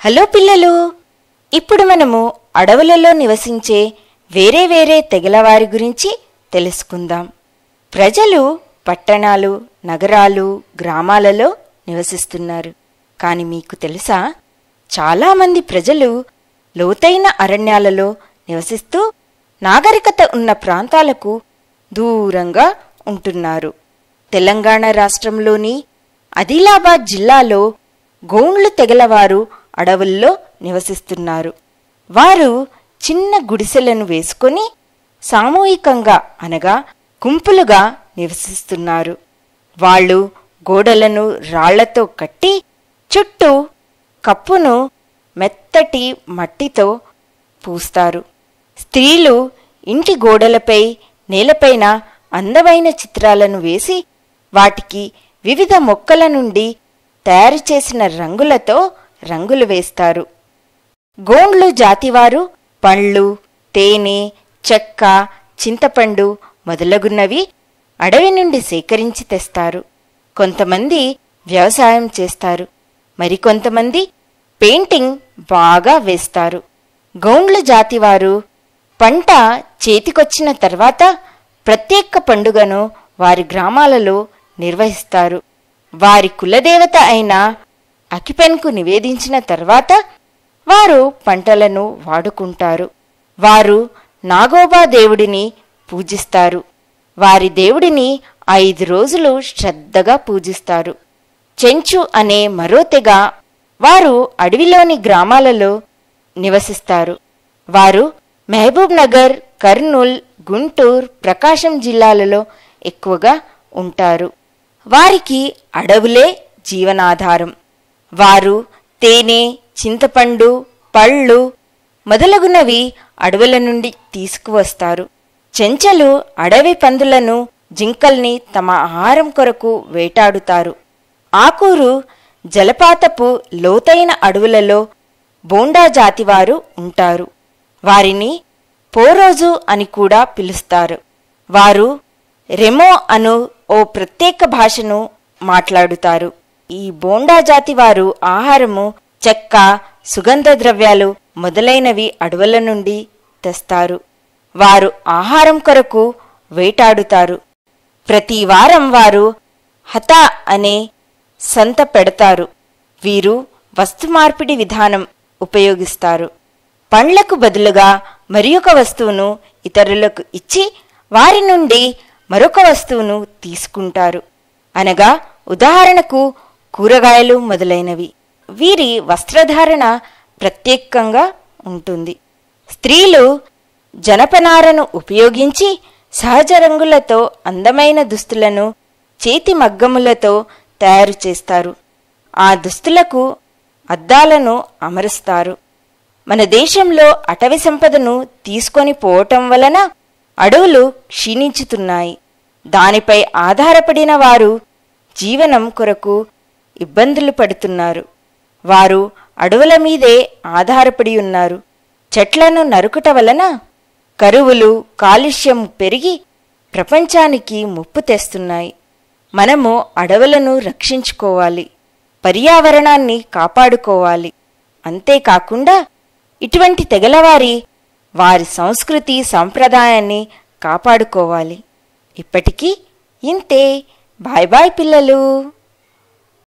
Hello పిల్లలు, ఇప్పుడు మనము అడవులలో నివసించే వేరే వేరే తెగలవారి గురించి తెలుసుకుందాం. ప్రజలు పట్టణాలు, నగరాలు, గ్రామాలలో నివసిస్తున్నారు. కానీ మీకు తెలుసా, చాలామంది ప్రజలు లోతైన అరణ్యాలలో నివసిస్తూ నాగరికత ఉన్న ప్రాంతాలకు దూరంగా ఉంటున్నారు. తెలంగాణ రాష్ట్రంలోని ఆదిలాబాద్ జిల్లాలో గోండ్లు తెగలవారు అడవుల్లో నివసిస్తున్నారు. వారు చిన్న గుడిసెలను వేసుకొని సామూహికంగా అనగా గుంపులుగా నివసిస్తున్నారు. వాళ్ళు గోడలను రాళ్లతో కట్టి చుట్టూ కప్పును మెత్తటి మట్టితో పూస్తారు. స్త్రీలు ఇంటి గోడలపై, నేలపైన అందమైన చిత్రాలను వేసి వాటికి వివిధ మొక్కల నుండి తయారు చేసిన రంగులతో రంగులు వేస్తారు. గోండ్లు జాతివారు పండ్లు, తేనె, చెక్క, చింతపండు మొదలగున్నవి అడవి నుండి సేకరించి తెస్తారు. కొంతమంది వ్యవసాయం చేస్తారు, మరికొంతమంది పెయింటింగ్ బాగా వేస్తారు. గోండ్లు జాతివారు పంట చేతికొచ్చిన తర్వాత ప్రత్యేక పండుగను వారి గ్రామాలలో నిర్వహిస్తారు. వారి కులదేవత అయిన అకిపెన్కు నివేదించిన తర్వాత వారు పంటలను వాడుకుంటారు. వారు నాగోబా దేవుడిని పూజిస్తారు. వారి దేవుడిని 5 రోజులు శ్రద్ధగా పూజిస్తారు. చెంచు అనే మరో తెగ వారు అడవిలోని గ్రామాలలో నివసిస్తారు. వారు మహబూబ్ నగర్, కర్నూల్, గుంటూరు, ప్రకాశం జిల్లాలలో ఎక్కువగా ఉంటారు. వారికి అడవులే జీవనాధారం. వారు తేనె, చింతపండు, పళ్ళు మొదలగునవి అడవుల నుండి తీసుకువస్తారు. చెంచలు అడవి పందులను, జింకల్ని తమ ఆహారం కొరకు వేటాడుతారు. ఆకూరు జలపాతపు లోతైన అడవులలో బోండా జాతివారు ఉంటారు. వారిని పోరోజు అని కూడా పిలుస్తారు. వారు రెమో అను ఓ ప్రత్యేక భాషను మాట్లాడుతారు. ఈ బోండా జాతివారు ఆహారము చెక్క, సుగంధ ద్రవ్యాలు మొదలైనవి అడవుల నుండి తెస్తారు. వారు ఆహారం కొరకు వేటాడుతారు. ప్రతి వారం వారు హతా అనే సంత పెడతారు. వీరు వస్తు మార్పిడి విధానం ఉపయోగిస్తారు. పండ్లకు బదులుగా మరియొక వస్తువును ఇతరులకు ఇచ్చి వారి నుండి మరొక వస్తువును తీసుకుంటారు. అనగా ఉదాహరణకు కూరగాయలు మొదలైనవి. వీరి వస్త్రధారణ ప్రత్యేకంగా ఉంటుంది. స్త్రీలు జనపనారను ఉపయోగించి సహజ రంగులతో అందమైన దుస్తులను చేతి మగ్గములతో తయారు చేస్తారు. ఆ దుస్తులకు అద్దాలను అమరుస్తారు. మన దేశంలో అటవీ సంపదను తీసుకొని పోవటం వలన అడవులు క్షీణించుతున్నాయి. దానిపై ఆధారపడిన వారు జీవనం కొరకు ఇబ్బందులు పడుతున్నారు. వారు అడవుల మీదే ఆధారపడి ఉన్నారు. చెట్లను నరుకుట వలన కరువులు, కాలుష్యం పెరిగి ప్రపంచానికి ముప్పు తెస్తున్నాయి. మనము అడవులను రక్షించుకోవాలి, పర్యావరణాన్ని కాపాడుకోవాలి. అంతేకాకుండా ఇటువంటి తెగలవారి వారి సంస్కృతి సంప్రదాయాన్ని కాపాడుకోవాలి. ఇప్పటికీ ఇంతే. బాయ్ బాయ్ పిల్లలు.